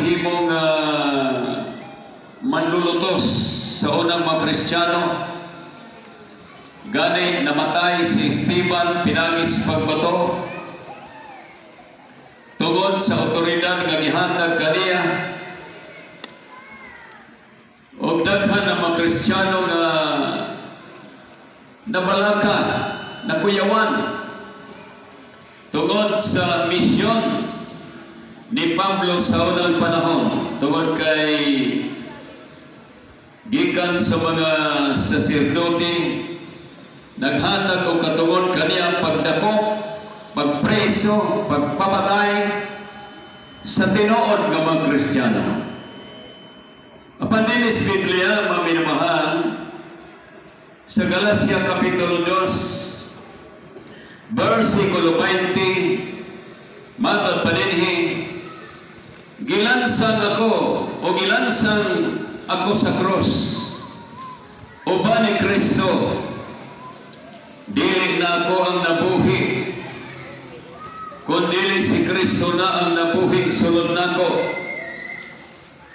gihimong manlulutos sa unang mga Kristiyano. Gani namatay si Esteban pinagis pagbato tungod sa otoridad nga gihatag kaniya. Og daghan ang mga Kristiyano nga nabalaka, nakuyawan tungod sa misyon ni Pablo sa unang panahon, tungod kay gikan sa mga saserdote naghatag og katungod kaniya pagdakop, pagpreso, pagpapatay sa tinuod nga mga Kristiyano. Apan din sa Biblia, mga minamahal, sa Galacia Kapitulo 2, versikulo 20, matod pa dinhi, gilansang ako o gilansang ako sa krus, uban ni Kristo, dili na ako ang nabuhi, kundi si Kristo na ang nabuhi sulod nako.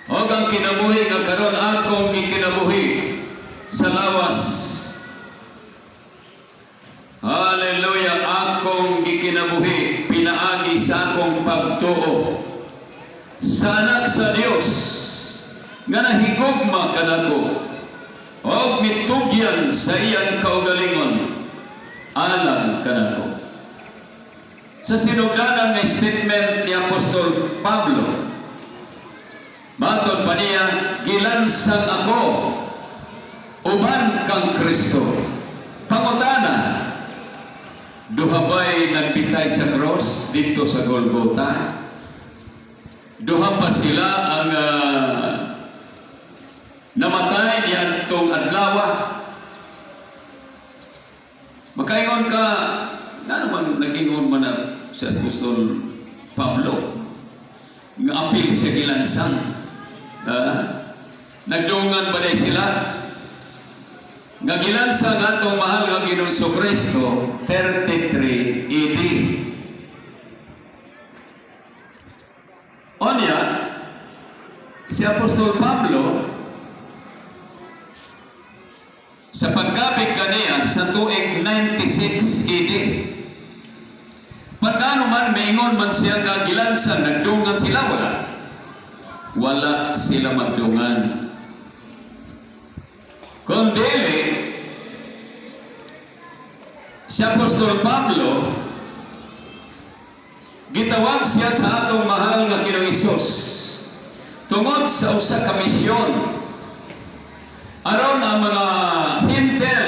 O ang kinabuhi nga karon akong gikinabuhi sa lawas. Hallelujah, akong gikinabuhi pinaagi sa akong pagtuo sa anak sa Dios nga nahigugma kanako o mitugyan sa iyang kaugalingon alam kanako. Sa sinugdanan nga statement ni Apostol Pablo, matod pa niya, gilansang ako uban kang Kristo. Pangutana, duha ba'y nagbitay sa cross dito sa Golgota? Duha pa sila ang namatay ni Antong Adlawa? Makaingon ka, nga naman nagingon man na sa Apostol Pablo, nga apil siya gilansang. Nagdungan ba sila? Nga gilansang atong mahal nga Ginoong Kristo 33 AD. Onya, si Apostol Pablo sa pagkabig kaniya sa tuig 96 AD, paano man maingon man siya nga gilansang, nagdungan sila? Wala sila magdungan. Kung dili, si Apostol Pablo, gitawag siya sa atong mahal nga Ginoong Hesus tungod sa usa ka misyon aron ang mga hintel.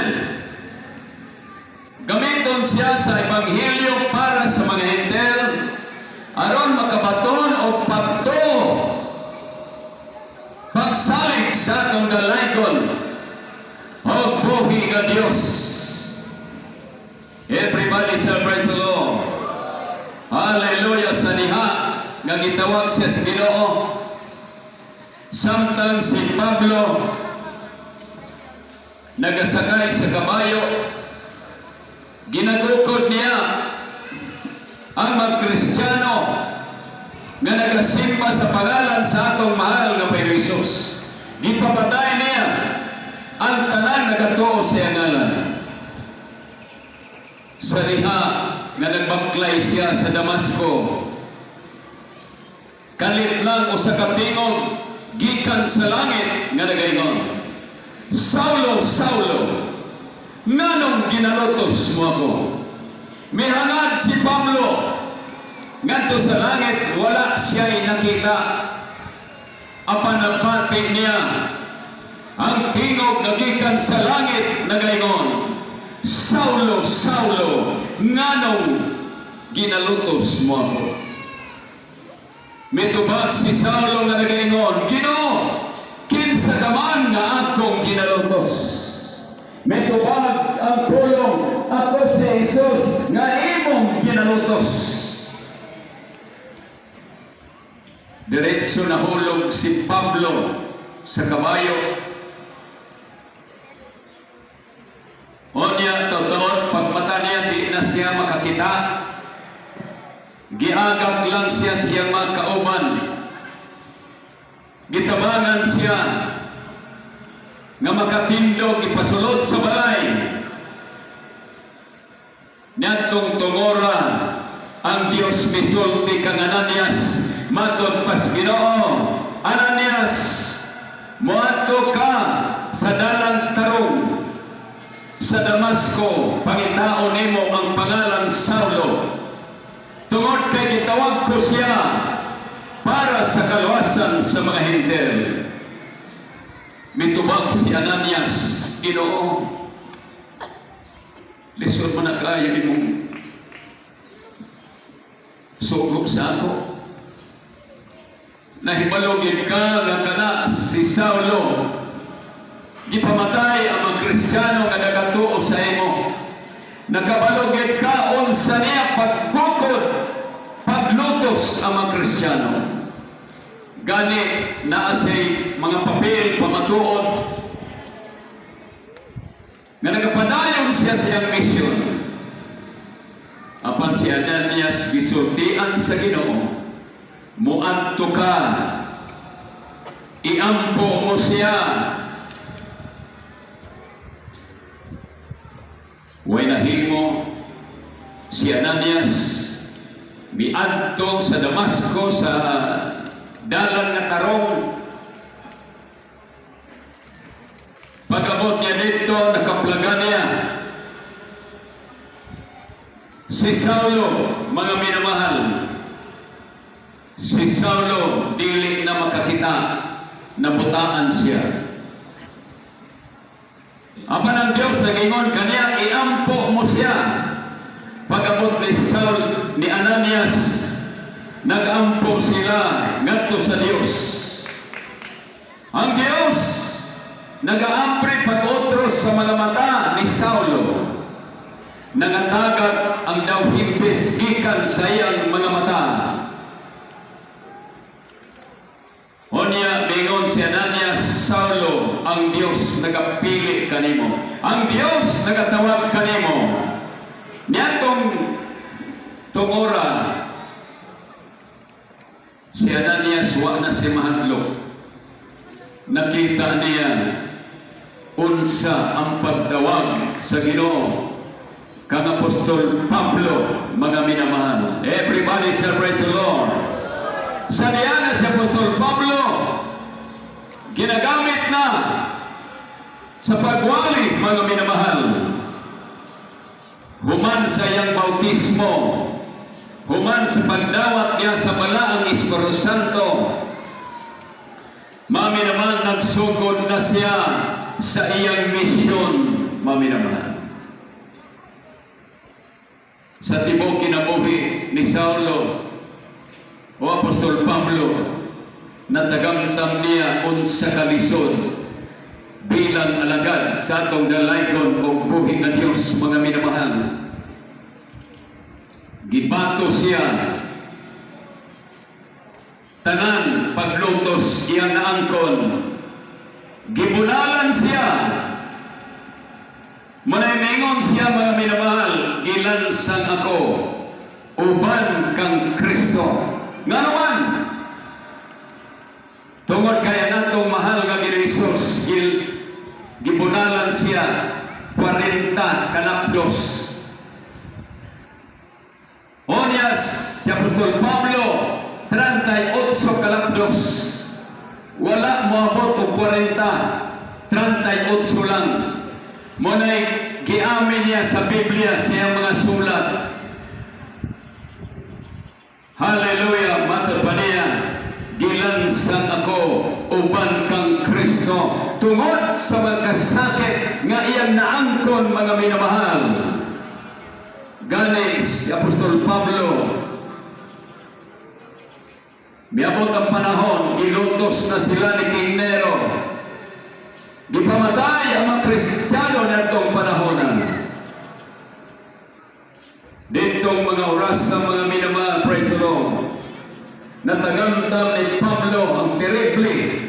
Gamiton siya sa Ebanghelyo para sa mga hintel aron makabaton o pagsalig sa atong dalaygon o buhi nga Dios. Everybody celebrate the Lord. Hallelujah. Sa diha nga gitawag siya sa Ginoo, samtang si Pablo nagasakay sa kabayo, ginagukod niya ang mga Kristiyano nga nagasimba sa pangalan sa atong mahal nga Panginoong Hesus. Gipapatay niya ang tanan nagatuo sa iyang ngalan. Sa diha nga nagbaklay siya sa Damasco, kalit lang usa ka tingog gikan sa langit nga nagaingon, Saulo, Saulo, nganong ginalutos mo ako? Mihangad si Pablo ngadto sa langit, wala siya'y nakita. Apan nagbatik niya ang tingog na gikan sa langit nagaingon, Saulo, Saulo, nganong ginalutos mo ako? Mitubag si Saulo nga nagaingon, Ginoo, kinsa ka man nga akong ginalutos. Mitubag ang pulong, ako si Jesus nga imong ginalutos. Diretso na hulog si Pablo sa kabayo. Onya, totoo, pagmata niya, di na siya makakita. Giagak lang siya sa iyang mga kauban. gitabangan siya nga makatindog ipasulod sa balay. Niadtong tungora ang Dios misulti kang Ananias, matod pas Ginoo, Ananias, moadto ka sa dalang tarong sa Damasco, pangitaon nimo ang pangalan Saulo. Tungod kay gitawag ko siya para sa kaluwasan sa mga Hintil. Mitubag si Ananias, Ginoo, lisod man na kaya imong sugop sa ako. Nahibalogin ka nga kana si Saulo, gipamatay ang mga Kristiyano nga nagatuo sa imo. Nakabalogin ka unsa niya pagbukod, paglutos ang mga Kristiyano. Gani naa say mga papel pamatuod nga nagapadayon siya sa iyang misyon. Apan si Ananias gisultian sa Ginoo, muadto ka, iampo mo siya. Way nahimo si Ananias miadto sa Damasco sa dalan nga tarong. Pag-abot niya dito, nakaplaga niya si Saulo, mga minamahal. Si Saulo dili na makakita, nabutaan siya. Apan ang Diyos nagingon kaniya, iampo mo siya. Pag-abot ni Ananias, nag-ampo sila ngadto sa Diyos. Ang Diyos nag-aampre pag-otros sa mga mata ni Saulo. Nangatagad ang daw himpis gikan sa iyang mga mata. Onya bingon si Ananias, Saulo, ang Diyos nagapili kanimo. Ang Diyos nagatawag kanimo. Niyatong tungora si Ananias wa na si mahadlok. Nakita niya unsa ang pagtawag sa Ginoo kang Apostol Pablo, mga minamahal. Everybody say praise the Lord. Sa diyan si Apostol Pablo ginagamit na sa pagwali, mga minamahal. Human sa iyang bautismo, human sa pagdawat niya sa balaang Espiritu Santo, mami naman nagsugod na siya sa iyang misyon, mami naman. Sa tibok kinabuhi ni Saulo o Apostol Pablo, natagamtam niya unsa ka lisod bilang alagad sa atong dalaygon o buhi na Diyos, mga minamahal. Gibato siya, tanan paglutos iyang naangkon, gibunalan siya, manaymingon siya, mga minamahal, gilansang ako uban kang Kristo. Nga naman tungod kaya natong mahal nga Ginoo, gibunalan siya 40 kalapdos. Onyas si Apostol Pablo 38 kalapdos. Wala moabot og 40, 38 lang. Munay giamin niya sa Biblia siyang mga sulat. Hallelujah, matod pa niya, gilansang ako uban kang Kristo tungod sa magkasakit nga iyang naangkon, mga minamahal. Gani si Apostol Pablo, miabot ang panahon, gilutos na sila ni King Nero. Gipamatay ang mga Kristiyano natong panahonan. Ditong mga oras sa mga minamahal, praise the Lord, natagamtam ni Pablo ang terrible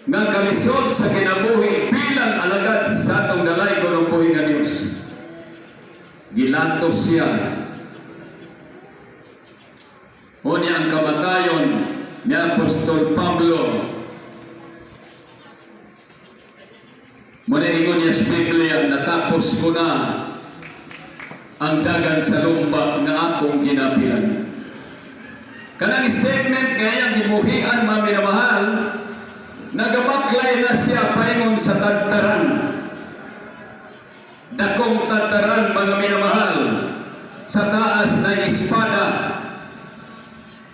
nga kalisod sa kinabuhi bilang alagad sa atong dalaygon ng buhi nga Diyos. Gilantos siya. Unya ang kamatayon ni Apostol Pablo. Maniningon niya sa Biblia, natapos ko na ang dagan sa lumba nga akong ginapilan. Kanang statement kaya gibuhian, mga minamahal, nagabaklay na siya paingon sa tagtaran. Dakong tagtaran, mga minamahal, sa taas na espada.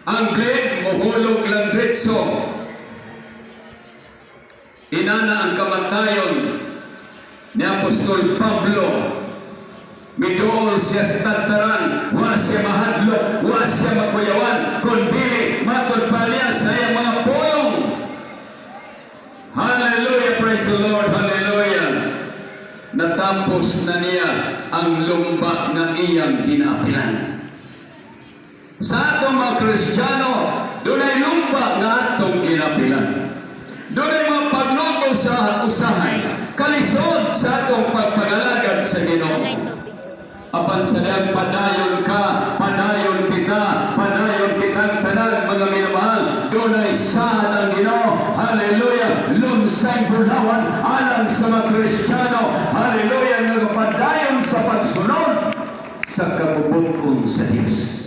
Ang blade mohulog lang diretso. Inana ang kamatayon ni Apostol Pablo. Midool siya sa tagtaran, wa siya mahadlok, wa siya makuyawan, kundi matod pa niya sa iyang mga pulong. Hallelujah, praise the Lord, hallelujah. Natapos na niya ang lumba na iyang ginapilan. Sa atong mga Kristiyano, doon ay lumba na atong ginapilan. Doon ay mga pagluto sa usahay, kalisod sa atong pagpangalagad sa Ginoo. Apan sa diyang padayon ka, padayon kita, padayon kitang tanan, mga minamahal, doon ay saan ang Ginoo. Hallelujah! Lunsay burlawan, alang sa mga Kristiyano. Hallelujah! Nagpadayon sa pagsunod sa kabubuton sa Diyos.